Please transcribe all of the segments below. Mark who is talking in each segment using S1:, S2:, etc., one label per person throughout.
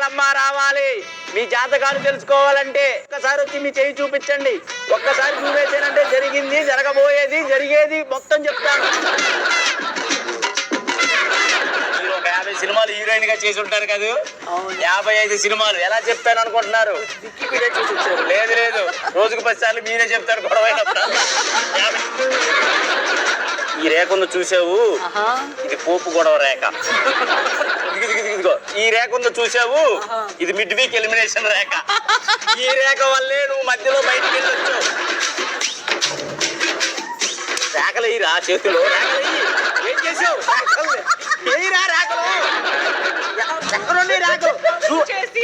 S1: రావాలమ్మా రావాలి. మీ జాతకాలు తెలుసుకోవాలంటే ఒక్కసారి వచ్చి మీ చెయ్యి చూపించండి. ఒక్కసారి చూపేసానంటే జరిగింది, జరగబోయేది, జరిగేది మొత్తం చెప్తాను. మీరు ఒక 50 సినిమాలు హీరోయిన్ గా చేసి ఉంటారు కదా, 55 సినిమాలు ఎలా చెప్తాను అనుకుంటున్నారు? లేదు లేదు, రోజుకు 10 సార్లు మీరే చెప్తారు గొడవైనప్పుడు. ఈ రేఖ ఉంది చూసావు, ఇది పోపు గొడవ రేఖ. ఇదిగో ఈ రేఖ ఉంది చూసావు, ఇది మిడ్ వీక్ ఎలిమినేషన్ రేఖ. ఈ రేఖ వల్లే నువ్వు మధ్యలో బయటికి వెళ్ళొచ్చు. రేఖలు ఎయ్యిరా చేతిలో, రేఖలు ఏం చేసావు? ఎయ్యిరా రేఖలు, ఎక్కడుండి రేఖలు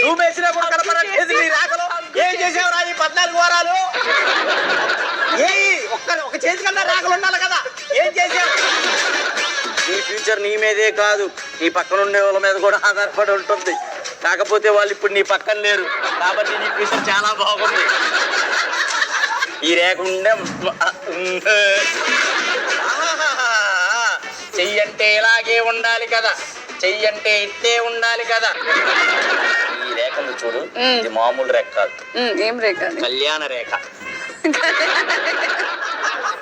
S1: చూపేసినప్పుడు కనపడలేదు. నీ రేఖలు ఏం చేసావు రా ఈ 14 వారాలు? ఒక చేతి కన్నా రేఖలు ఉండాలి కదా, ఏం చేసావు? నీ ఫ్యూచర్ నీ మీదే కాదు, నీ పక్కన ఉండే వాళ్ళ మీద కూడా ఆధారపడి ఉంటుంది. కాకపోతే వాళ్ళు ఇప్పుడు నీ పక్కన లేరు కాబట్టి నీ ఫ్యూచర్ చాలా బాగుంది. ఈ రేఖ ఉండే చెయ్యంటే ఇలాగే ఉండాలి కదా, చెయ్యంటే ఇట్టే ఉండాలి కదా. ఈ రేఖ చూడు, ఇది మామూలు రేఖ కాదు.
S2: ఏం రేఖ?
S1: కళ్యాణ రేఖ.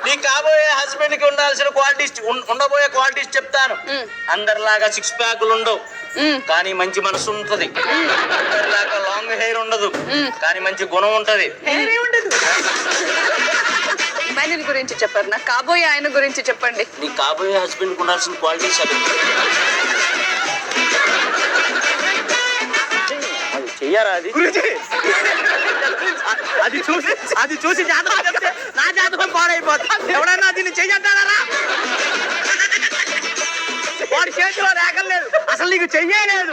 S1: నీ కాబోయే హస్బెండ్ కి ఉండాల్సిన క్వాలిటీస్, ఉండబోయే క్వాలిటీస్ చెప్తాను. అందరిలాగా 6 ప్యాకులు ఉండవు కానీ మంచి మనసు ఉంటది. అందరిలాగా లాంగ్ హెయిర్ ఉండదు కానీ మంచి గుణం ఉంటది.
S2: ఆయన గురించి చెప్పారు, నాకు కాబోయే ఆయన గురించి చెప్పండి.
S1: నీ కాబోయే హస్బెండ్ కి ఉండాల్సిన క్వాలిటీస్ అవి. చెయ్యారా అది? అది చూసి జాతకం చెప్తే నా జాతకం పాడైపోతుంది. ఎవడన్నా దీన్ని చెయ్యంటారా? వాడి చేతిలో రేఖలు లేదు, అసలు నీకు చెయ్యలేదు.